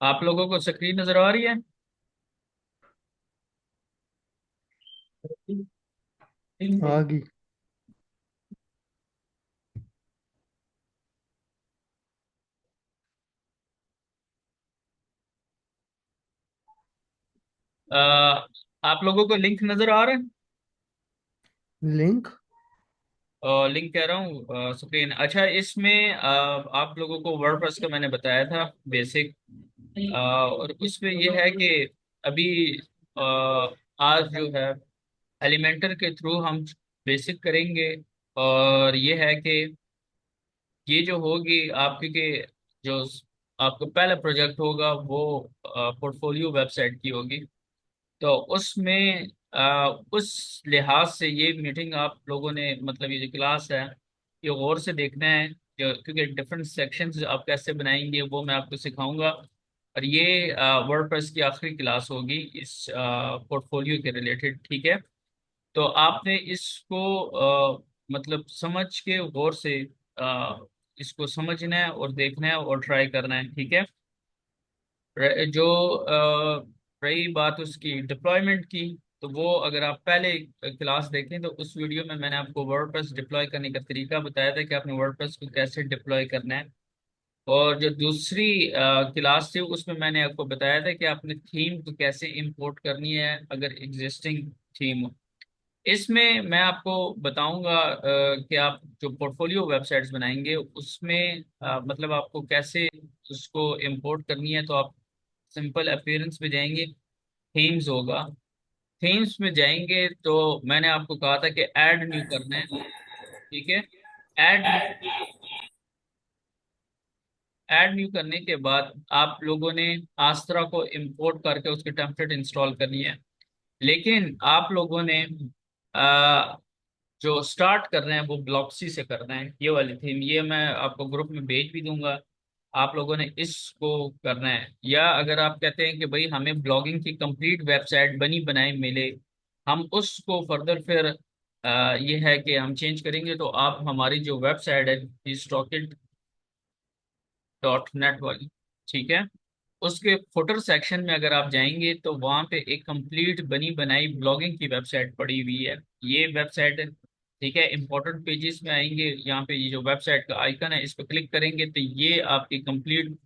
आप लोगों को स्क्रीन नजर आ रही है? आगे। आ, आप लोगों को लिंक नजर आ रहा है? लिंक। लिंक कह रहा हूँ, स्क्रीन। अच्छा, इसमें आप लोगों को वर्डप्रेस का मैंने बताया था बेसिक। और उसमें ये है कि अभी अ, आज जो है एलिमेंटर के थ्रू हम बेसिक करेंगे। और ये है कि ये जो होगी आपकी के जो आपका पहला प्रोजेक्ट होगा वो पोर्टफोलियो वेबसाइट की होगी। तो उसमें उस लिहाज से ये मीटिंग आप लोगों ने, मतलब ये जो क्लास है, ये गौर से देखना है। क्योंकि डिफरेंट सेक्शंस आप कैसे बनाएंगे वो मैं आपको सिखाऊंगा। और ये वर्डप्रेस की आखिरी क्लास होगी इस पोर्टफोलियो के रिलेटेड, ठीक है? तो आपने इसको मतलब समझ के गौर से इसको समझना है और देखना है और ट्राई करना है, ठीक है? जो रही बात उसकी डिप्लॉयमेंट की, तो वो अगर आप पहले क्लास देखें तो उस वीडियो में मैंने आपको वर्डप्रेस डिप्लॉय करने का तरीका बताया था कि आपने वर्डप्रेस को कैसे डिप्लॉय करना है। और जो दूसरी क्लास थी उसमें मैंने आपको बताया था कि आपने थीम को कैसे इंपोर्ट करनी है अगर एग्जिस्टिंग थीम हो। इसमें मैं आपको बताऊंगा कि आप जो पोर्टफोलियो वेबसाइट्स बनाएंगे उसमें मतलब आपको कैसे उसको इंपोर्ट करनी है। तो आप सिंपल अपीयरेंस में जाएंगे, थीम्स होगा। थीम्स में जाएंगे तो मैंने आपको कहा था कि ऐड न्यू करना है, ठीक है? ऐड ऐड न्यू करने के बाद आप लोगों ने आस्त्रा को इंपोर्ट करके उसकी टेम्पलेट इंस्टॉल करनी है। लेकिन आप लोगों ने आ, जो स्टार्ट कर रहे हैं वो ब्लॉक्सी से करना है। ये वाली थीम ये मैं आपको ग्रुप में भेज भी दूंगा। आप लोगों ने इसको करना है। या अगर आप कहते हैं कि भाई हमें ब्लॉगिंग की कंप्लीट वेबसाइट बनी बनाई मिले, हम उसको फर्दर फिर ये है कि हम चेंज करेंगे, तो आप हमारी जो वेबसाइट है stockit.net वाली, ठीक है, उसके फुटर सेक्शन में अगर आप जाएंगे तो वहां पे एक कंप्लीट बनी बनाई ब्लॉगिंग की वेबसाइट पड़ी हुई है। ये वेबसाइट है, ठीक है? इंपॉर्टेंट पेजेस में आएंगे, यहाँ पे ये जो वेबसाइट का आइकन है इस पर क्लिक करेंगे तो ये आपकी कंप्लीट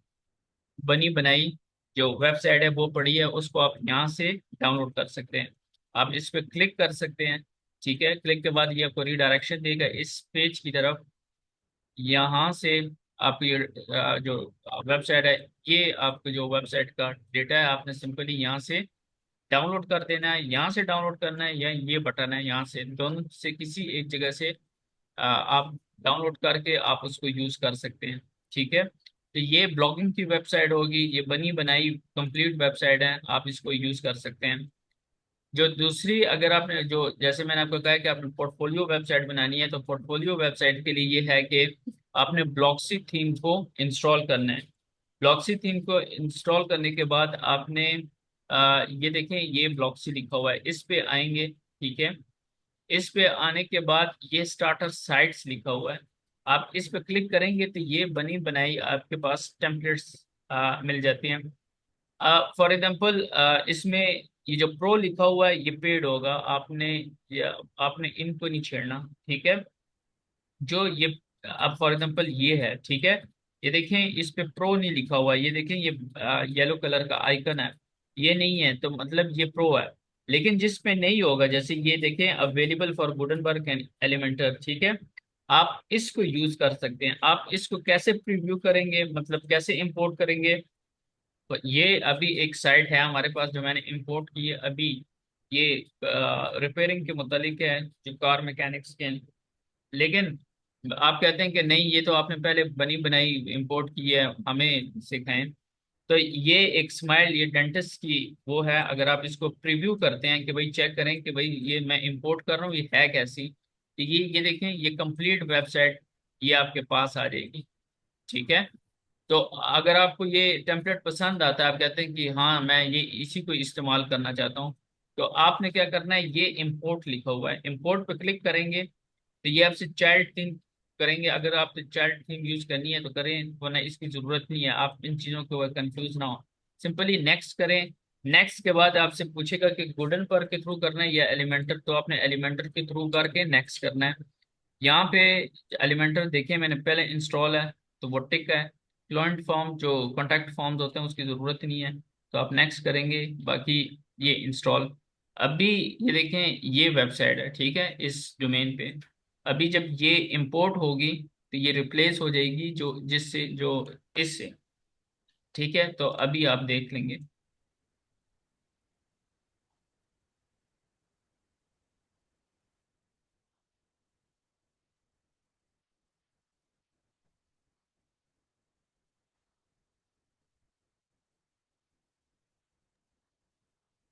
बनी बनाई जो वेबसाइट है वो पड़ी है, उसको आप यहाँ से डाउनलोड कर सकते हैं। आप इस पर क्लिक कर सकते हैं, ठीक है? क्लिक के बाद ये आपको रिडायरेक्शन देगा इस पेज की तरफ। यहाँ से आपकी जो वेबसाइट है, ये आपकी जो वेबसाइट का डेटा है आपने सिंपली यहाँ से डाउनलोड कर देना है। यहाँ से डाउनलोड करना है या ये बटन है, यहाँ से दोनों से किसी एक जगह से आप डाउनलोड करके आप उसको यूज कर सकते हैं, ठीक है? तो ये ब्लॉगिंग की वेबसाइट होगी, ये बनी बनाई कंप्लीट वेबसाइट है, आप इसको यूज कर सकते हैं। जो दूसरी, अगर आपने जो जैसे मैंने आपको कहा कि आपने पोर्टफोलियो वेबसाइट बनानी है, तो पोर्टफोलियो वेबसाइट के लिए ये है कि आपने ब्लॉक्सी थीम को इंस्टॉल करना है। ब्लॉक्सी थीम को इंस्टॉल करने के बाद आपने ये देखें, ये ब्लॉक्सी लिखा हुआ है, इस पे आएंगे, ठीक है? इस पे आने के बाद ये स्टार्टर साइट्स लिखा हुआ है, आप इस पे क्लिक करेंगे तो ये बनी बनाई आपके पास टेम्पलेट्स मिल जाती हैं। फॉर एग्जांपल इसमें ये जो प्रो लिखा हुआ है ये पेड होगा, आपने इनको नहीं छेड़ना, ठीक है? जो ये अब फॉर एग्जांपल ये है, ठीक है? ये देखें इस पे प्रो नहीं लिखा हुआ है, ये देखें ये येलो कलर का आइकन है, ये नहीं है तो मतलब ये प्रो है। लेकिन जिस पे नहीं होगा, जैसे ये देखें अवेलेबल फॉर गुडनबर्ग एंड एलिमेंटर, ठीक है? आप इसको यूज कर सकते हैं। आप इसको कैसे प्रीव्यू करेंगे, मतलब कैसे इंपोर्ट करेंगे? तो ये अभी एक साइट है हमारे पास जो मैंने इंपोर्ट की है अभी। ये रिपेयरिंग के मुतालिक है, जो कार मैकेनिक्स के हैं। लेकिन आप कहते हैं कि नहीं, ये तो आपने पहले बनी बनाई इंपोर्ट की है, हमें सिखाएं। तो ये एक स्माइल, ये डेंटिस्ट की वो है। अगर आप इसको प्रीव्यू करते हैं कि भाई चेक करें कि भाई ये मैं इंपोर्ट कर रहा हूँ ये है कैसी, तो ये देखें ये कंप्लीट वेबसाइट ये आपके पास आ जाएगी, ठीक है? तो अगर आपको ये टेम्पलेट पसंद आता है, आप कहते हैं कि हाँ मैं ये इसी को इस्तेमाल करना चाहता हूँ, तो आपने क्या करना है, ये इंपोर्ट लिखा हुआ है, इंपोर्ट पे क्लिक करेंगे तो ये आपसे चाइल्ड थीम करेंगे। अगर आप चाइल्ड थीम यूज करनी है तो करें, वरना इसकी जरूरत नहीं है। आप इन चीजों के ऊपर कंफ्यूज ना हो, सिंपली नेक्स्ट करें। नेक्स्ट के बाद आपसे पूछेगा कि गुडन पर के थ्रू करना है या एलिमेंटर, तो आपने एलिमेंटर के थ्रू करके नेक्स्ट करना है। यहाँ पे एलिमेंटर देखिए मैंने पहले इंस्टॉल है तो वो टिक है। क्लाइंट फॉर्म जो कॉन्टैक्ट फॉर्म्स होते हैं उसकी जरूरत ही नहीं है, तो आप नेक्स्ट करेंगे। बाकी ये इंस्टॉल, अभी ये देखें ये वेबसाइट है, ठीक है, इस डोमेन पे। अभी जब ये इंपोर्ट होगी तो ये रिप्लेस हो जाएगी जो जिससे जो इससे, ठीक है। तो अभी आप देख लेंगे।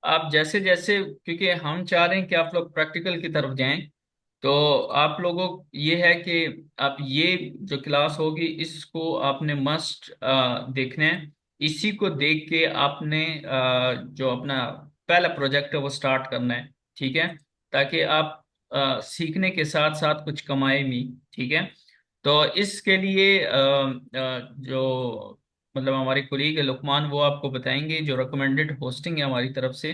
आप जैसे जैसे, क्योंकि हम चाह रहे हैं कि आप लोग प्रैक्टिकल की तरफ जाएं, तो आप लोगों ये है कि आप ये जो क्लास होगी इसको आपने मस्ट देखना है। इसी को देख के आपने जो अपना पहला प्रोजेक्ट है वो स्टार्ट करना है, ठीक है, ताकि आप सीखने के साथ साथ कुछ कमाए भी, ठीक है। तो इसके लिए जो मतलब हमारे कुलीग है लुकमान, वो आपको बताएंगे जो रिकमेंडेड होस्टिंग है हमारी तरफ से।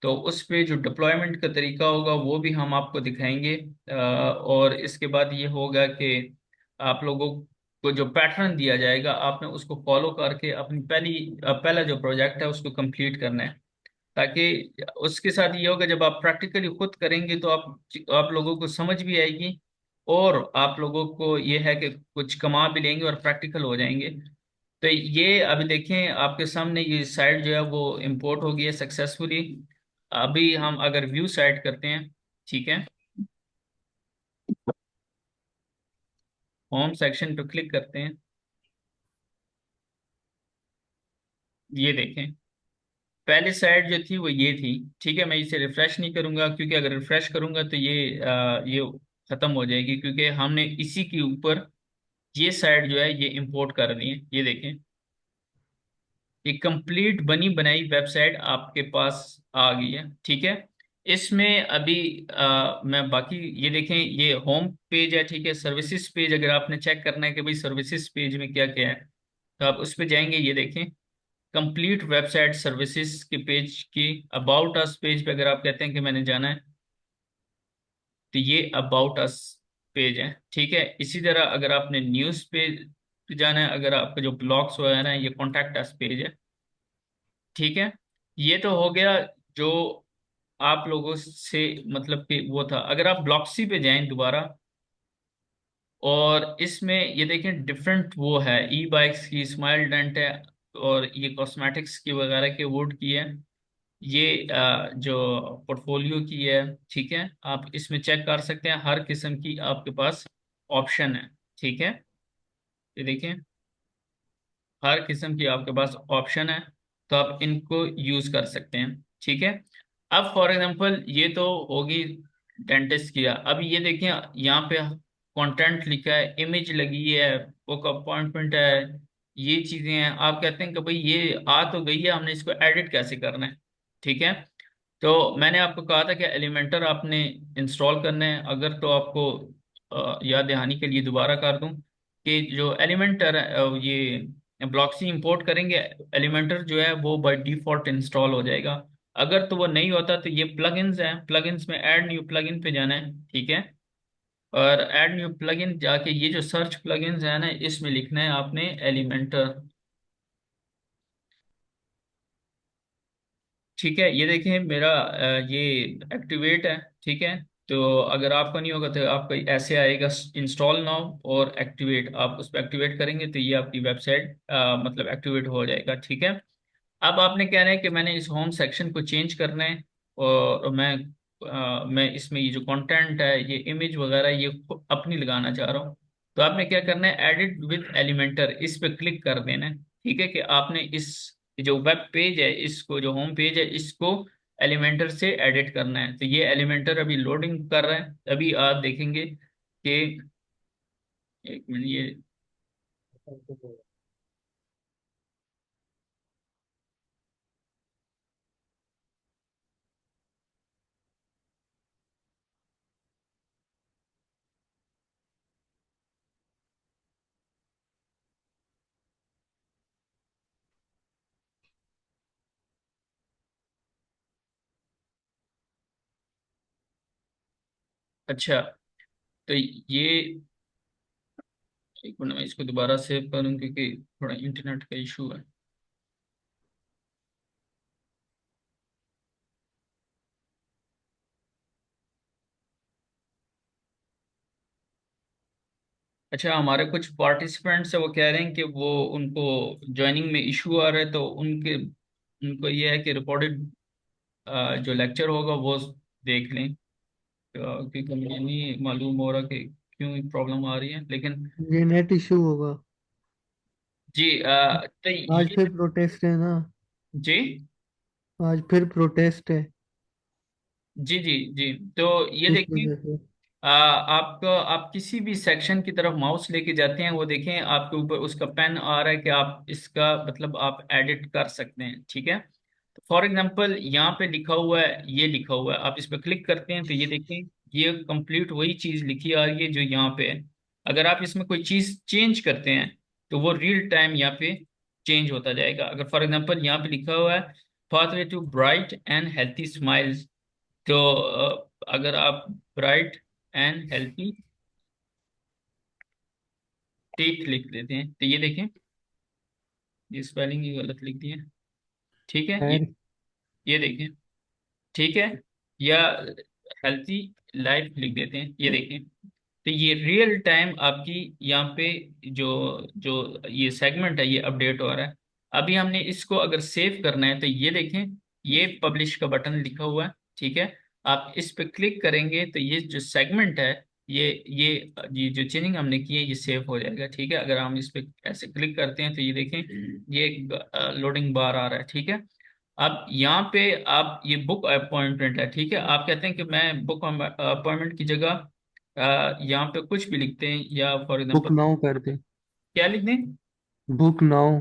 तो उस पे जो डिप्लॉयमेंट का तरीका होगा वो भी हम आपको दिखाएंगे। और इसके बाद ये होगा कि आप लोगों को जो पैटर्न दिया जाएगा आपने उसको फॉलो करके अपनी पहला जो प्रोजेक्ट है उसको कंप्लीट करना है। ताकि उसके साथ ये होगा जब आप प्रैक्टिकली खुद करेंगे तो आप लोगों को समझ भी आएगी, और आप लोगों को ये है कि कुछ कमा भी लेंगे और प्रैक्टिकल हो जाएंगे। तो ये अभी देखें आपके सामने ये साइट जो है वो इंपोर्ट हो गई है सक्सेसफुली। अभी हम अगर व्यू साइट करते हैं, ठीक है, होम सेक्शन पर क्लिक करते हैं, ये देखें पहली साइट जो थी वो ये थी, ठीक है। मैं इसे रिफ्रेश नहीं करूंगा क्योंकि अगर रिफ्रेश करूंगा तो ये खत्म हो जाएगी, क्योंकि हमने इसी के ऊपर ये साइट जो है ये इंपोर्ट करनी है। ये देखें एक कंप्लीट बनी बनाई वेबसाइट आपके पास आ गई है, ठीक है। इसमें अभी मैं बाकी ये देखें ये होम पेज है, ठीक है। सर्विसेज पेज अगर आपने चेक करना है कि भाई सर्विसेज पेज में क्या क्या है, तो आप उस पे जाएंगे। ये देखें कंप्लीट वेबसाइट सर्विसेज के पेज की अबाउट अस पेज पे अगर आप कहते हैं कि मैंने जाना है, तो ये अबाउट अस पेज है, ठीक है। इसी तरह अगर आपने न्यूज़ पेज पे जाना है, अगर आपका जो ब्लॉग्स वगैरह है, ये कॉन्टैक्ट अस पेज है, ठीक है। ये तो हो गया जो आप लोगों से मतलब कि वो था। अगर आप ब्लॉक्सी पे जाएं दोबारा, और इसमें ये देखें डिफरेंट वो है, ई बाइक्स की, स्माइल डेंट है, और ये कॉस्मेटिक्स की वगैरह के वुड की है, ये जो पोर्टफोलियो की है, ठीक है। आप इसमें चेक कर सकते हैं, हर किस्म की आपके पास ऑप्शन है, ठीक है। ये देखें हर किस्म की आपके पास ऑप्शन है, तो आप इनको यूज कर सकते हैं, ठीक है। अब फॉर एग्जांपल ये तो होगी डेंटिस्ट किया। अब ये देखिए यहाँ पे कंटेंट लिखा है, इमेज लगी है, बुक अपॉइंटमेंट है, ये चीजें हैं। आप कहते हैं कि भाई ये आ तो गई है, हमने इसको एडिट कैसे करना है, ठीक है। तो मैंने आपको कहा था कि एलिमेंटर आपने इंस्टॉल करना है। अगर तो आपको याद दहानी के लिए दोबारा कर दूं कि जो एलिमेंटर ये ब्लॉक्सी इंपोर्ट करेंगे, एलिमेंटर जो है वो बाय डिफॉल्ट इंस्टॉल हो जाएगा। अगर तो वो नहीं होता तो ये प्लगइन्स हैं, प्लगइन्स में ऐड न्यू प्लगइन पे जाना है, ठीक है। और ऐड न्यू प्लगइन जाके ये जो सर्च प्लगइन्स है ना, इसमें लिखना है आपने एलिमेंटर, ठीक है। ये देखिए मेरा ये एक्टिवेट है, ठीक है। तो अगर आपका नहीं होगा तो आपका ऐसे आएगा इंस्टॉल नाउ और एक्टिवेट, आप उस पर एक्टिवेट करेंगे तो ये आपकी वेबसाइट मतलब एक्टिवेट हो जाएगा, ठीक है। अब आपने कहना है कि मैंने इस होम सेक्शन को चेंज करना है, और मैं इसमें ये जो कंटेंट है, ये इमेज वगैरह, ये अपनी लगाना चाह रहा हूँ। तो आपने क्या करना है, एडिट विद एलिमेंटर, इस पे क्लिक कर देना है, ठीक है। कि आपने इस जो वेब पेज है, इसको जो होम पेज है इसको एलिमेंटर से एडिट करना है। तो ये एलिमेंटर अभी लोडिंग कर रहा है, अभी आप देखेंगे कि एक मिनट ये अच्छा, तो ये एक मिनट, मैं इसको दोबारा सेव करूँ क्योंकि थोड़ा इंटरनेट का इशू है। अच्छा, हमारे कुछ पार्टिसिपेंट्स है, वो कह रहे हैं कि वो उनको ज्वाइनिंग में इशू आ रहा है, तो उनके उनको ये है कि रिकॉर्डेड जो लेक्चर होगा वो देख लें। क्योंकि मुझे नहीं मालूम हो रहा कि क्यों प्रॉब्लम आ रही है, लेकिन ये नेट इशू होगा। जी तो आज ये फिर प्रोटेस्ट है ना। जी आज फिर प्रोटेस्ट है। जी जी जी, तो ये इस देखिए, वजह से। आप किसी भी सेक्शन की तरफ माउस लेके जाते हैं, वो देखें आपके ऊपर उसका पेन आ रहा है कि आप इसका मतलब आप एडिट कर सकते हैं, ठीक है। तो फॉर एग्जांपल यहाँ पे लिखा हुआ है, ये लिखा हुआ है, आप इस पर क्लिक करते हैं तो ये देखें, ये कंप्लीट वही चीज लिखी आ रही है जो यहाँ पे है। अगर आप इसमें कोई चीज चेंज करते हैं तो वो रियल टाइम यहाँ पे चेंज होता जाएगा। अगर फॉर एग्जांपल यहाँ पे लिखा हुआ है pathway to bright and healthy smiles, तो अगर आप ब्राइट एंड हेल्थी टीथ लिख देते हैं तो ये देखें, ये स्पेलिंग ही गलत लिख दी है, ठीक है। ये खैर। ये देखें, ठीक है। या हेल्थी लाइफ लिख देते हैं, ये देखें। तो ये रियल टाइम आपकी यहाँ पे जो जो ये सेगमेंट है ये अपडेट हो रहा है। अभी हमने इसको अगर सेव करना है तो ये देखें, ये पब्लिश का बटन लिखा हुआ है, ठीक है। आप इस पे क्लिक करेंगे तो ये जो सेगमेंट है, ये ये ये जो चेंजिंग हमने की है ये सेव हो जाएगा, ठीक है। अगर हम इस पे ऐसे क्लिक करते हैं तो ये देखें, ये एक लोडिंग बार आ रहा है, ठीक है। अब यहाँ पे आप ये बुक अपॉइंटमेंट है, ठीक है। आप कहते हैं कि मैं बुक अपॉइंटमेंट की जगह यहाँ पे कुछ भी लिखते हैं, या फॉर बुक एग्जांपल नाउ कर दे। क्या लिख दें। Book now.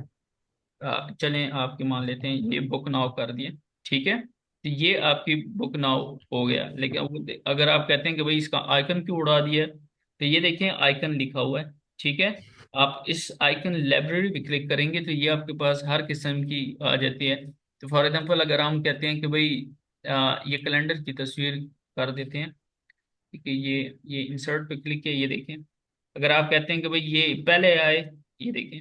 चलें आपके मान लेते हैं ये बुक नाउ कर दिए, ठीक है। तो ये आपकी बुक नाउ हो गया। लेकिन अगर आप कहते हैं कि भाई इसका आइकन क्यों उड़ा दिया है, तो ये देखें आइकन लिखा हुआ है, ठीक है। आप इस आइकन लाइब्रेरी पे क्लिक करेंगे तो ये आपके पास हर किस्म की आ जाती है। तो फॉर एग्जांपल अगर हम कहते हैं कि भाई ये कैलेंडर की तस्वीर कर देते हैं, ठीक है। ये इंसर्ट पे क्लिक किया, ये देखें। अगर आप कहते हैं कि भाई ये पहले आए, ये देखें,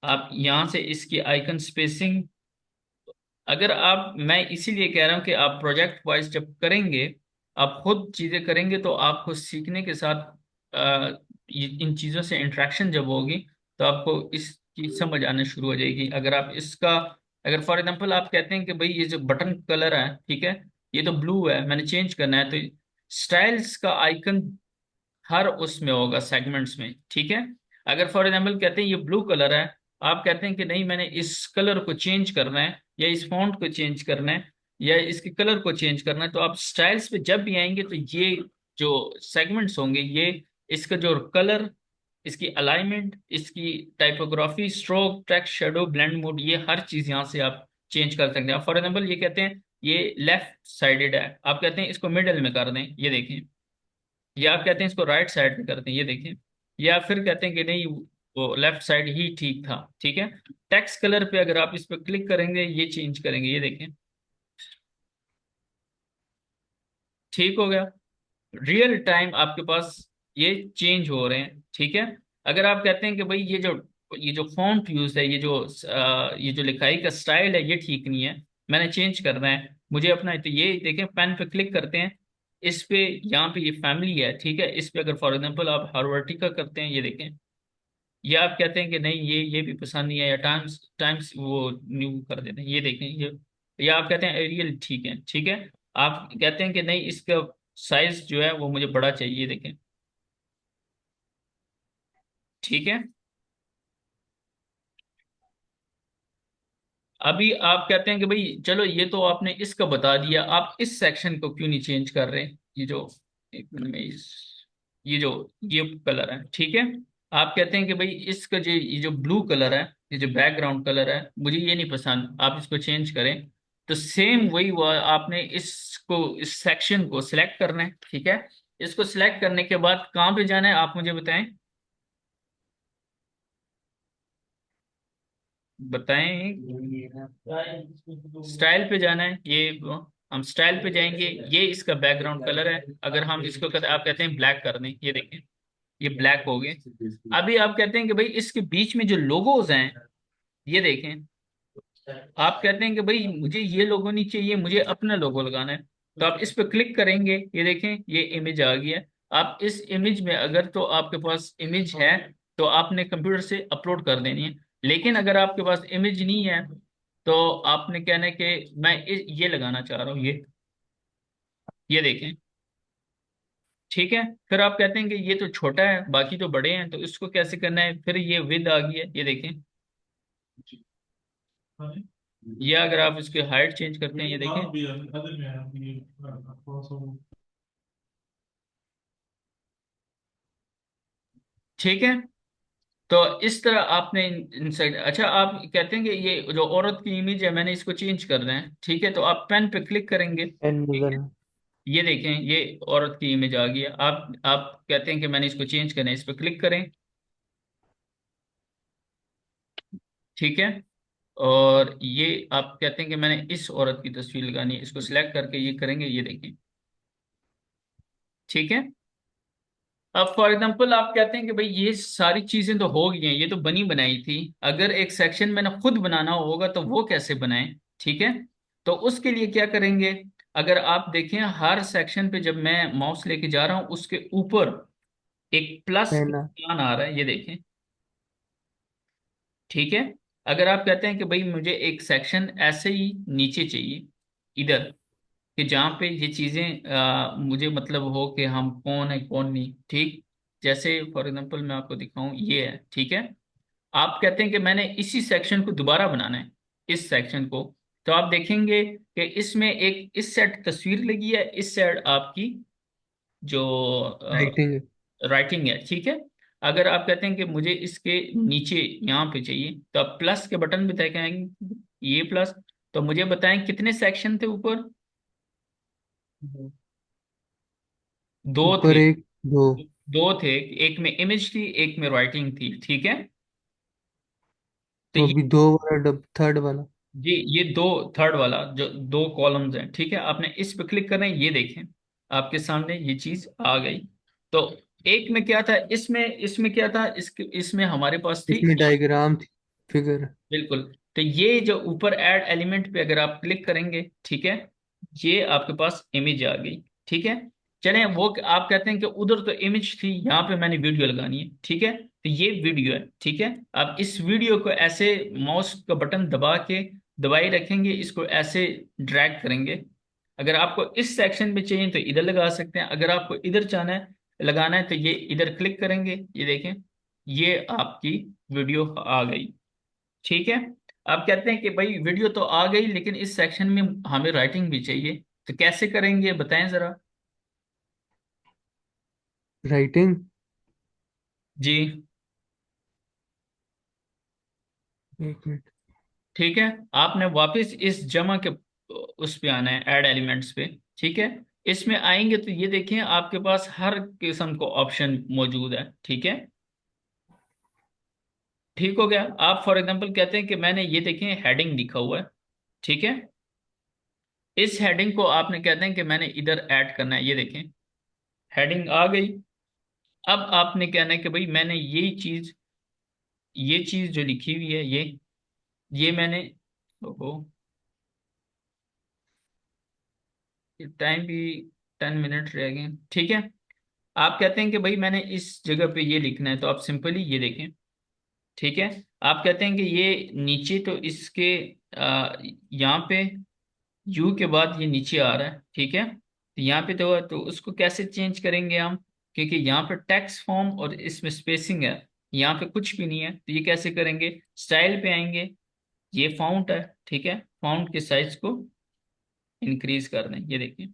आप यहाँ से इसकी आइकन स्पेसिंग, अगर आप, मैं इसीलिए कह रहा हूँ कि आप प्रोजेक्ट वाइज जब करेंगे, आप खुद चीजें करेंगे तो आपको सीखने के साथ इन चीजों से इंटरेक्शन जब होगी तो आपको इसकी समझ आना शुरू हो जाएगी। अगर आप इसका, अगर फॉर एग्जांपल आप कहते हैं कि भाई ये जो बटन कलर है, ठीक है, ये तो ब्लू है, मैंने चेंज करना है, तो स्टाइल्स का आइकन हर उसमें होगा सेगमेंट्स में, ठीक है। अगर फॉर एग्जांपल कहते हैं ये ब्लू कलर है, आप कहते हैं कि नहीं मैंने इस कलर को चेंज करना है, या इस फॉन्ट को चेंज करना है, या इसके कलर को चेंज करना है, तो आप स्टाइल्स पे जब भी आएंगे तो ये जो सेगमेंट्स होंगे, ये इसका जो कलर, इसकी अलाइनमेंट, इसकी typography, stroke, text, shadow, blend mode, ये हर चीज यहाँ से आप चेंज कर सकते हैं। फॉर एग्जांपल ये कहते हैं ये लेफ्ट साइडेड है, आप कहते हैं इसको मिडल में कर दें, ये देखें। या आप कहते हैं इसको राइट साइड पे करते हैं, ये देखें। या फिर कहते हैं कि नहीं वो लेफ्ट साइड ही ठीक था, ठीक है। टेक्स्ट कलर पे अगर आप इस पर क्लिक करेंगे ये चेंज करेंगे, ये देखें, ठीक हो गया। रियल टाइम आपके पास ये चेंज हो रहे हैं, ठीक है। अगर आप कहते हैं कि भाई ये जो फॉन्ट यूज है, ये जो लिखाई का स्टाइल है ये ठीक नहीं है, मैंने चेंज करना है, मुझे अपना है, तो ये देखें पेन पे क्लिक करते हैं, इस पे यहाँ पे ये फैमिली है, ठीक है। इस पे अगर फॉर एग्जांपल आप हरवर्टिका करते हैं, ये देखें। या आप कहते हैं कि नहीं ये भी पसंद नहीं है, या टाइम्स टाइम्स वो न्यू कर देते हैं, ये देखें ये। या आप कहते हैं एरियल ठीक है, ठीक है। आप कहते हैं कि नहीं इसका साइज जो है वो मुझे बड़ा चाहिए, ये देखें, ठीक है। अभी आप कहते हैं कि भाई चलो ये तो आपने इसका बता दिया, आप इस सेक्शन को क्यों नहीं चेंज कर रहे, ये जो, एक मिनट में ये जो ये कलर है, ठीक है। आप कहते हैं कि भाई इसका जो ये जो ब्लू कलर है, ये जो बैकग्राउंड कलर है, मुझे ये नहीं पसंद, आप इसको चेंज करें। तो सेम वही हुआ, आपने इसको इस सेक्शन को सिलेक्ट करना है, ठीक है। इसको सिलेक्ट करने के बाद कहाँ पे जाना है आप मुझे बताएं, बताएं। स्टाइल पे जाना है, ये हम स्टाइल पे जाएंगे, ये इसका बैकग्राउंड कलर है। अगर हम इसको आप कहते हैं ब्लैक कर दें, ये देखें ये ब्लैक हो गए। अभी आप कहते हैं कि भाई इसके बीच में जो लोगोज हैं, ये देखें, आप कहते हैं कि भाई मुझे ये लोगो नहीं चाहिए, मुझे अपना लोगो लगाना है। तो आप इस पर क्लिक करेंगे, ये देखें ये इमेज आ गई है। आप इस इमेज में अगर तो आपके पास इमेज है तो आपने कंप्यूटर से अपलोड कर देनी है। लेकिन अगर आपके पास इमेज नहीं है तो आपने कहना है कि मैं ये लगाना चाह रहा हूँ, ये देखें। ठीक है, फिर आप कहते हैं कि ये तो छोटा है बाकी तो बड़े हैं, तो इसको कैसे करना है, फिर ये विद आ गई है, ये देखें। ये अगर आप इसकी हाइट चेंज करते हैं, ये देखें। ठीक है, तो इस तरह आपने इनसाइड, अच्छा आप कहते हैं कि ये जो औरत की इमेज है मैंने इसको चेंज करना है, ठीक है, तो आप पेन पे क्लिक करेंगे, पेन ठीक है। वगैरह। ये देखें ये औरत की इमेज आ गई है। आप कहते हैं कि मैंने इसको चेंज करना है, इस पर क्लिक करें, ठीक है। और ये आप कहते हैं कि मैंने इस औरत की तस्वीर लगानी है, इसको सिलेक्ट करके ये करेंगे, ये देखें, ठीक है। अब फॉर एग्जांपल आप कहते हैं कि भाई ये सारी चीजें तो हो गई हैं, ये तो बनी बनाई थी, अगर एक सेक्शन मैंने खुद बनाना होगा तो वो कैसे बनाएं, ठीक है। तो उसके लिए क्या करेंगे, अगर आप देखें हर सेक्शन पे जब मैं माउस लेके जा रहा हूं उसके ऊपर एक प्लस का पेन निशान आ रहा है, ये देखें, ठीक है। अगर आप कहते हैं कि भाई मुझे एक सेक्शन ऐसे ही नीचे चाहिए इधर, कि जहाँ पे ये चीजें मुझे मतलब हो कि हम कौन है कौन नहीं, ठीक। जैसे फॉर एग्जांपल मैं आपको दिखाऊं, ये है, ठीक है। आप कहते हैं कि मैंने इसी सेक्शन को दोबारा बनाना है, इस सेक्शन को। तो आप देखेंगे कि इसमें एक इस साइड तस्वीर लगी है, इस साइड आपकी जो राइटिंग। राइटिंग है, ठीक है। अगर आप कहते हैं कि मुझे इसके नीचे यहाँ पे चाहिए तो आप प्लस के बटन पे देखेंगे, ये प्लस। तो मुझे बताएं कितने सेक्शन थे ऊपर, दो ऊपर थे। एक, दो। दो थे, एक में इमेज थी एक में राइटिंग थी, ठीक है। तो तो ये, अभी दो वाला डब थर्ड वाला। जी ये दो, थर्ड वाला जो दो कॉलम्स हैं, ठीक है, आपने इस पे क्लिक करना है, ये देखें आपके सामने ये चीज आ गई। तो एक में क्या था, इसमें इसमें क्या था, इसमें हमारे पास थी, इसमें डायग्राम थी, फिगर। बिल्कुल। तो ये जो ऊपर ऐड एलिमेंट पे अगर आप क्लिक करेंगे, ठीक है, ये आपके पास इमेज आ गई, ठीक है। चलें वो आप कहते हैं कि उधर तो इमेज थी, यहाँ पे मैंने वीडियो लगानी है, ठीक है, तो ये वीडियो है, ठीक है। आप इस वीडियो को ऐसे माउस का बटन दबा के दबाए रखेंगे, इसको ऐसे ड्रैग करेंगे। अगर आपको इस सेक्शन में चाहिए तो इधर लगा सकते हैं, अगर आपको इधर चाहना है लगाना है तो ये इधर क्लिक करेंगे, ये देखें ये आपकी वीडियो आ गई, ठीक है। आप कहते हैं कि भाई वीडियो तो आ गई लेकिन इस सेक्शन में हमें राइटिंग भी चाहिए, तो कैसे करेंगे बताएं जरा। राइटिंग। जी, एक मिनट। ठीक है। आपने वापस इस जमा के उस पे आना है, ऐड एलिमेंट्स पे, ठीक है। इसमें आएंगे तो ये देखें आपके पास हर किस्म को ऑप्शन मौजूद है, ठीक है। ठीक हो गया। आप फॉर एग्जांपल कहते हैं कि मैंने ये देखें हेडिंग लिखा हुआ है, ठीक है। इस हेडिंग को आपने कहते हैं कि मैंने इधर ऐड करना है, ये देखें हेडिंग आ गई। अब आपने कहना है कि भाई मैंने ये चीज जो लिखी हुई है ये मैंने, ओहो, टाइम भी 10 मिनट रह गए, ठीक है। आप कहते हैं कि भाई मैंने इस जगह पे ये लिखना है, तो आप सिंपली ये देखें, ठीक है। आप कहते हैं कि ये नीचे तो इसके यहाँ पे यू के बाद ये नीचे आ रहा है, ठीक है। तो यहाँ पे तो उसको कैसे चेंज करेंगे हम, क्योंकि यहाँ पे टेक्स्ट फॉर्म और इसमें स्पेसिंग है, यहाँ पे कुछ भी नहीं है, तो ये कैसे करेंगे, स्टाइल पे आएंगे, ये फाउंट है, ठीक है, फाउंट के साइज को इंक्रीज कर दें, ये देखिए,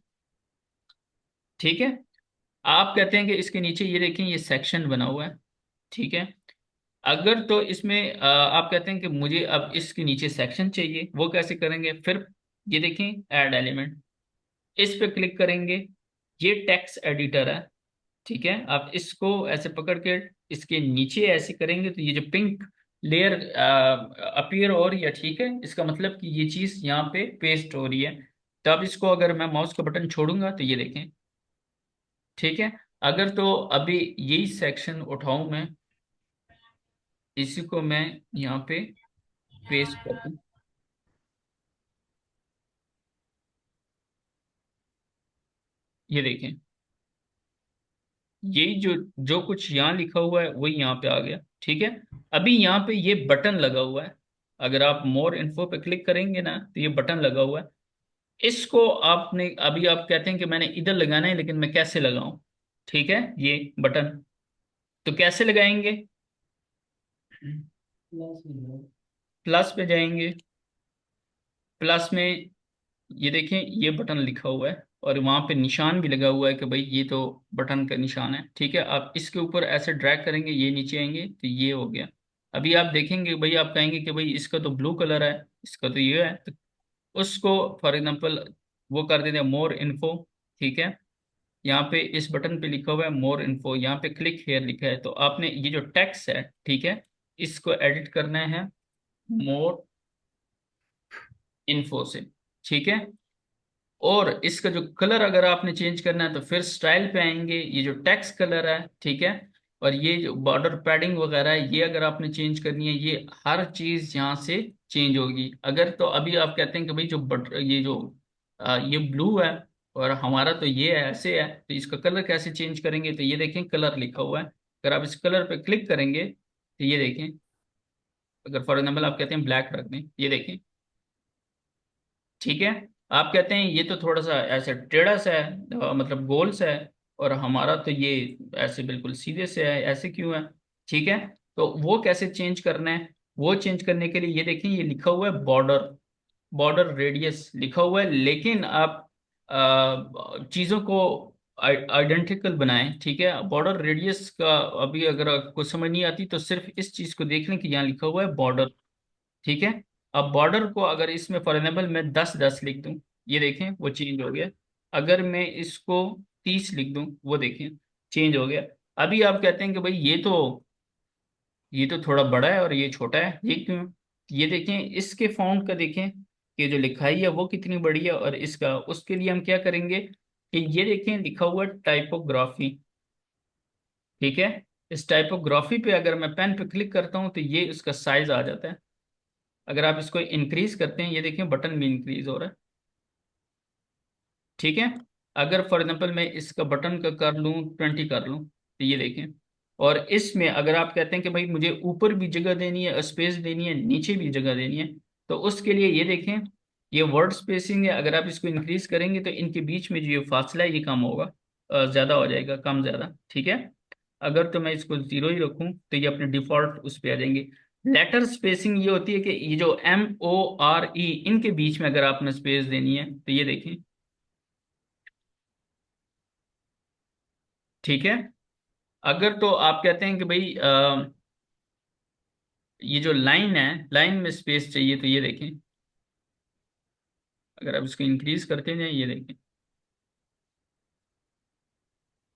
ठीक है। आप कहते हैं कि इसके नीचे ये देखें ये सेक्शन बना हुआ है, ठीक है। अगर तो इसमें आप कहते हैं कि मुझे अब इसके नीचे सेक्शन चाहिए, वो कैसे करेंगे, फिर ये देखें ऐड एलिमेंट, इस पे क्लिक करेंगे, ये टेक्स्ट एडिटर है, ठीक है। आप इसको ऐसे पकड़ के इसके नीचे ऐसे करेंगे तो ये जो पिंक लेयर अपीयर हो रही है, ठीक है, इसका मतलब कि ये चीज यहाँ पे पेस्ट हो रही है। तो अब इसको अगर मैं माउस का बटन छोड़ूंगा तो ये देखें, ठीक है। अगर तो अभी यही सेक्शन उठाऊं मैं, इसी को मैं यहाँ पे पेस्ट कर दूं, ये देखें, यही जो जो कुछ यहाँ लिखा हुआ है वही यहाँ पे आ गया, ठीक है। अभी यहाँ पे ये बटन लगा हुआ है, अगर आप मोर इन्फो पे क्लिक करेंगे ना तो ये बटन लगा हुआ है। इसको आपने अभी आप कहते हैं कि मैंने इधर लगाना है, लेकिन मैं कैसे लगाऊं, ठीक है, ये बटन तो कैसे लगाएंगे, प्लस पे जाएंगे, प्लस में ये देखें ये बटन लिखा हुआ है और वहां पे निशान भी लगा हुआ है कि भाई ये तो बटन का निशान है, ठीक है। आप इसके ऊपर ऐसे ड्रैग करेंगे, ये नीचे आएंगे तो ये हो गया। अभी आप देखेंगे भाई, आप कहेंगे कि भाई इसका तो ब्लू कलर है, इसका तो ये है, तो उसको फॉर एग्जांपल वो कर देते हैं मोर इन्फो, ठीक है। यहाँ पे इस बटन पे लिखा हुआ है मोर इन्फो, यहाँ पे क्लिक हेयर लिखा है, तो आपने ये जो टेक्स्ट है, ठीक है, इसको एडिट करना है मोर इन्फो से, ठीक है। और इसका जो कलर अगर आपने चेंज करना है तो फिर स्टाइल पे आएंगे, ये जो टेक्स्ट कलर है, ठीक है, और ये जो बॉर्डर पैडिंग वगैरह है ये अगर आपने चेंज करनी है, ये हर चीज यहाँ से चेंज होगी। अगर तो अभी आप कहते हैं कि भाई जो ये जो ये ब्लू है और हमारा तो ये है ऐसे है, तो इसका कलर कैसे चेंज करेंगे, तो ये देखें कलर लिखा हुआ है, अगर आप इस कलर पे क्लिक करेंगे तो ये देखें, अगर फॉर एग्जाम्पल आप कहते हैं ब्लैक रख दें, ये देखें, ठीक है। आप कहते हैं ये तो थोड़ा सा ऐसे टेढ़ा सा है, मतलब गोल सा है, और हमारा तो ये ऐसे बिल्कुल सीधे से है, ऐसे क्यों है, ठीक है। तो वो कैसे चेंज करना है, वो चेंज करने के लिए ये देखिए ये लिखा हुआ है बॉर्डर, बॉर्डर रेडियस लिखा हुआ है, लेकिन आप चीज़ों को आइडेंटिकल बनाएं, ठीक है। बॉर्डर रेडियस का अभी अगर आपको समझ नहीं आती तो सिर्फ इस चीज़ को देख लें कि यहाँ लिखा हुआ है बॉर्डर, ठीक है। अब बॉर्डर को अगर इसमें फॉर एग्जाम्पल मैं 10 10 लिख दूं, ये देखें वो चेंज हो गया। अगर मैं इसको 30 लिख दूं, वो देखें चेंज हो गया। अभी आप कहते हैं कि भाई ये तो थोड़ा बड़ा है और ये छोटा है, ये क्यों, ये देखें इसके फॉन्ट का देखें कि जो लिखाई है वो कितनी बड़ी है, और इसका उसके लिए हम क्या करेंगे कि ये देखें लिखा हुआ टाइपोग्राफी, ठीक है। इस टाइपोग्राफी पे अगर मैं पेन पे क्लिक करता हूँ तो ये उसका साइज आ जाता है। अगर आप इसको इंक्रीज करते हैं, ये देखें बटन भी इंक्रीज हो रहा है, ठीक है। अगर फॉर एग्जांपल मैं इसका बटन का कर लूँ 20 कर लूँ तो ये देखें। और इसमें अगर आप कहते हैं कि भाई मुझे ऊपर भी जगह देनी है, स्पेस देनी है, नीचे भी जगह देनी है, तो उसके लिए ये देखें ये वर्ड स्पेसिंग है, अगर आप इसको इंक्रीज करेंगे तो इनके बीच में जो ये फासला है ये कम होगा, ज़्यादा हो जाएगा, कम ज़्यादा, ठीक है। अगर तो मैं इसको 0 ही रखूँ तो ये अपने डिफॉल्ट उस पर आ जाएंगे। लेटर स्पेसिंग ये होती है कि ये जो MORE इनके बीच में अगर आपने स्पेस देनी है तो ये देखें, ठीक है। अगर तो आप कहते हैं कि भाई ये जो लाइन है, लाइन में स्पेस चाहिए, तो ये देखें, अगर आप इसको इंक्रीज करते जाएं, ये देखें,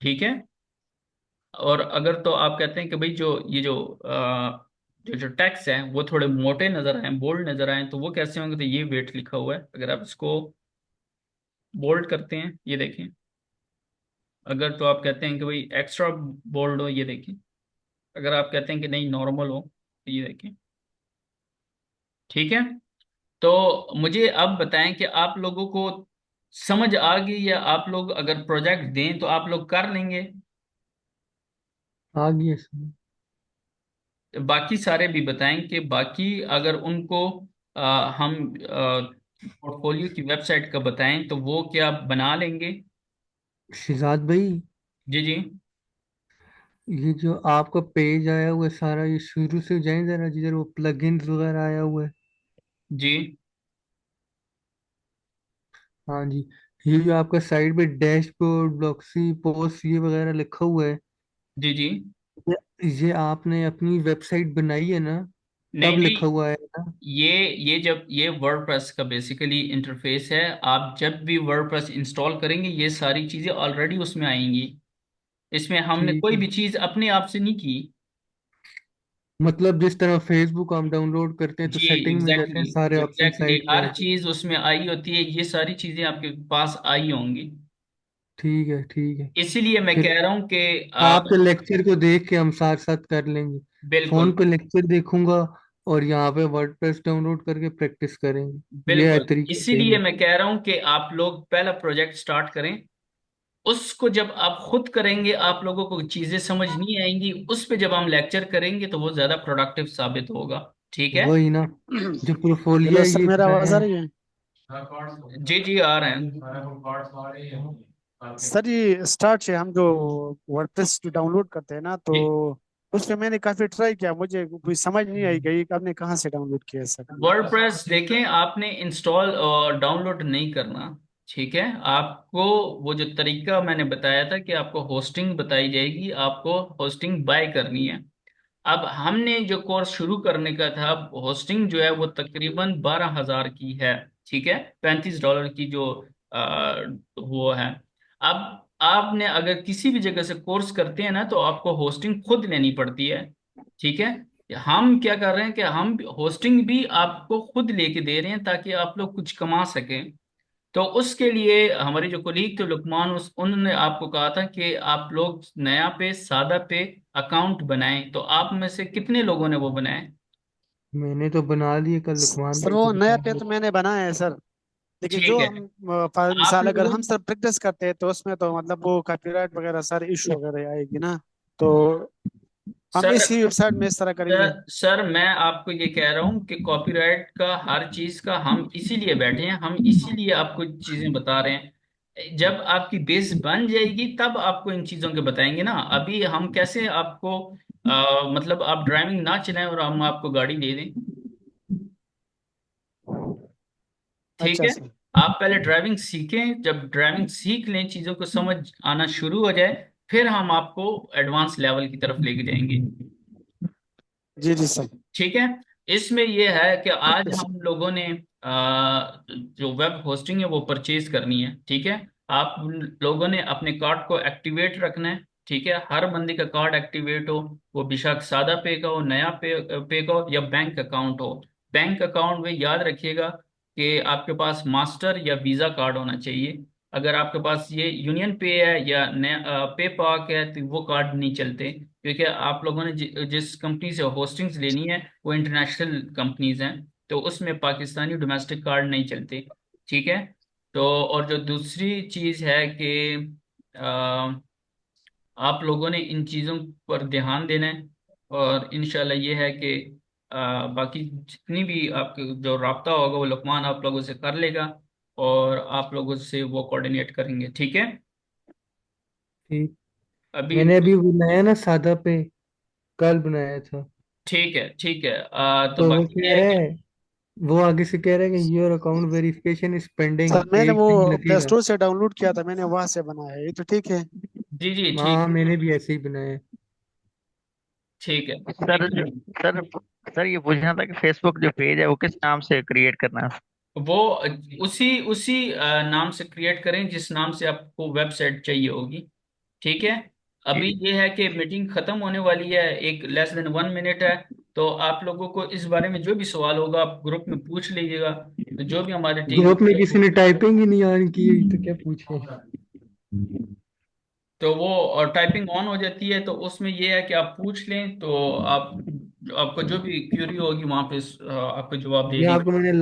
ठीक है। और अगर तो आप कहते हैं कि भाई जो ये जो जो टेक्स्ट है वो थोड़े मोटे नजर आए, बोल्ड नजर आए, तो वो कैसे होंगे, तो ये वेट लिखा हुआ है, अगर आप इसको बोल्ड करते हैं, ये देखें। अगर तो आप कहते हैं कि भाई एक्स्ट्रा बोल्ड हो, ये देखें। अगर आप कहते हैं कि नहीं नॉर्मल हो, तो ये देखें, ठीक है। तो मुझे अब बताएं कि आप लोगों को समझ आ गई, या आप लोग अगर प्रोजेक्ट दें तो आप लोग कर लेंगे। आ गया समझ। बाकी सारे भी बताएं कि बाकी अगर उनको हम पोर्टफोलियो की वेबसाइट का बताएं तो वो क्या बना लेंगे। शिजात भाई, जी जी। ये जो आपका पेज आया हुआ है सारा, ये शुरू से जाए जरा, जिधर वो प्लगइन्स वगैरह आया हुआ है। जी हाँ जी। ये जो आपका साइड पे डैशबोर्ड ब्लॉक्सी पोस्ट ये वगैरह लिखा हुआ है, जी जी। ये आपने अपनी वेबसाइट बनाई है ना, नहीं तब नहीं, लिखा हुआ है ना? ये जब ये वर्डप्रेस का बेसिकली इंटरफेस है, आप जब भी वर्डप्रेस इंस्टॉल करेंगे ये सारी चीज़ें ऑलरेडी उसमें आएंगी। इसमें हमने ठीक कोई है। भी चीज़ अपने आप से नहीं की। मतलब जिस तरह फेसबुक हम डाउनलोड करते हैं तो जी सेटिंग में जाते एग्जैक्टली हैं, सारे ऑप्शन एग्जैक्टली, साइड पे आ हर जाते हैं। चीज उसमें आई होती है, ये सारी चीजें आपके पास आई होंगी। ठीक है, ठीक है। इसीलिए मैं फिर कह रहा हूँ कि आपके लेक्चर को देख के हम साथ साथ कर लेंगे। फोन बिल्कुल पे लेक्चर देखूंगा और यहाँ पे वर्डप्रेस डाउनलोड करके प्रैक्टिस करेंगे। ये है बिल्कुल, तरीका सही इसीलिए है। मैं कह रहा हूं कि आप लोग पहला प्रोजेक्ट स्टार्ट करें। उसको जब आप खुद करेंगे आप लोगों को चीजें समझ नहीं आएंगी, उस पे जब हम लेक्चर करेंगे तो वो ज्यादा प्रोडक्टिव साबित होगा। ठीक है। वही ना, जो पोर्टफोलियो हेलो है सर, ये मेरा बनाया आवाज़ आ है। रही है? जी जी आ रहे हैं। सर ये स्टार्ट से हम जो वर्डप्रेस जो डाउनलोड करते हैं ना, तो जी, उस पे मैंने काफ़ी ट्राई किया, मुझे कोई समझ नहीं आई गई कि आपने कहाँ से डाउनलोड किया है सर। वर्डप्रेस देखें, आपने इंस्टॉल और डाउनलोड नहीं करना। ठीक है, आपको वो जो तरीका मैंने बताया था कि आपको होस्टिंग बताई जाएगी, आपको होस्टिंग बाय करनी है। अब हमने जो कोर्स शुरू करने का था, होस्टिंग जो है वो तकरीबन 12,000 की है। ठीक है, $35 की जो वो है। अब आपने अगर किसी भी जगह से कोर्स करते हैं ना तो आपको होस्टिंग खुद लेनी पड़ती है। ठीक है, हम क्या कर रहे हैं कि हम होस्टिंग भी आपको खुद लेके दे रहे हैं ताकि आप लोग कुछ कमा सकें। तो उसके लिए हमारे जो कोलीग थे लुकमान, उस उन्होंने आपको कहा था कि आप लोग नया पे सादा पे अकाउंट बनाएं। तो आप में से कितने लोगों ने वो बनाए? मैंने तो बना लिए, कल लुकमान सर भाई वो को नया बता पे दिया। तो मैंने बनाया है सर, लेकिन ठीक जो है। हम फॉर आप मिसाल अगर लोग हम सर प्रैक्टिस करते हैं तो उसमें तो मतलब वो कॉपीराइट वगैरह सारी इशू वगैरह आएगी ना, तो हम सर इसी वेबसाइट में इस तरह करेंगे। सर मैं आपको ये कह रहा हूँ कि कॉपीराइट का हर चीज का हम इसीलिए बैठे हैं, हम इसीलिए आपको चीजें बता रहे हैं। जब आपकी बेस बन जाएगी तब आपको इन चीजों के बताएंगे ना। अभी हम कैसे आपको मतलब आप ड्राइविंग ना चलाएं और हम आपको गाड़ी दे दें? ठीक अच्छा है, सर। आप पहले ड्राइविंग सीखें, जब ड्राइविंग सीख लें, चीजों को समझ आना शुरू हो जाए, फिर हम आपको एडवांस लेवल की तरफ लेके जाएंगे। जी जी सर। ठीक है। इसमें यह है कि आज ओके सर। हम लोगों ने जो वेब होस्टिंग है वो परचेज करनी है। ठीक है, आप लोगों ने अपने कार्ड को एक्टिवेट रखना है। ठीक है, हर बंदे का कार्ड एक्टिवेट हो, वो बेशक सादा पे का हो, नया पे का हो या बैंक अकाउंट हो। बैंक अकाउंट में याद रखिएगा कि आपके पास मास्टर या वीजा कार्ड होना चाहिए। अगर आपके पास ये यूनियन पे है या नया पे पाक है तो वो कार्ड नहीं चलते, क्योंकि आप लोगों ने जिस कंपनी से होस्टिंग्स लेनी है वो इंटरनेशनल कंपनीज हैं, तो उसमें पाकिस्तानी डोमेस्टिक कार्ड नहीं चलते। ठीक है। तो और जो दूसरी चीज़ है कि आप लोगों ने इन चीज़ों पर ध्यान देना है। और इंशाल्लाह ये है कि बाकी जितनी भी आपके जो राब्ता होगा वो लुकमान आप लोगों से कर लेगा और आप लोगों से वो कोऑर्डिनेट करेंगे। ठीक है। ठीक। अभी मैंने अभी बनाया ना सादा पे, कल बनाया था। ठीक है, ठीक है। तो तो वो बाकी कह ये है रहा कि है, वो आगे से कह रहा है कि your account verification is sir pending, मैंने एक वो दिन प्ले लगेगा। स्टोर से डाउनलोड किया था, मैंने वहां से बनाया है, ये तो ठीक है। जी जी ठीक हाँ, मैंने भी ऐसे ही बनाया है। ठीक है। सर सर सर ये पूछना था कि फेसबुक जो पेज है वो किस नाम से क्रिएट करना है? वो उसी उसी नाम से क्रिएट करें जिस नाम से आपको वेबसाइट चाहिए होगी। ठीक है। अभी ठीक। ये है कि मीटिंग खत्म होने वाली है, एक लेस देन 1 मिनट है। तो आप लोगों को इस बारे में जो भी सवाल होगा आप ग्रुप में पूछ लीजिएगा, तो जो भी हमारे टीम, ग्रुप में किसी ने टाइपिंग ही नहीं ऑन की हुई तो क्या पूछे। तो वो और टाइपिंग ऑन हो जाती है, तो उसमें ये है कि आप पूछ लें तो आप आपको जो भी क्यूरी होगी वहां पे आपको जवाब दे ये दी। आपको मैंने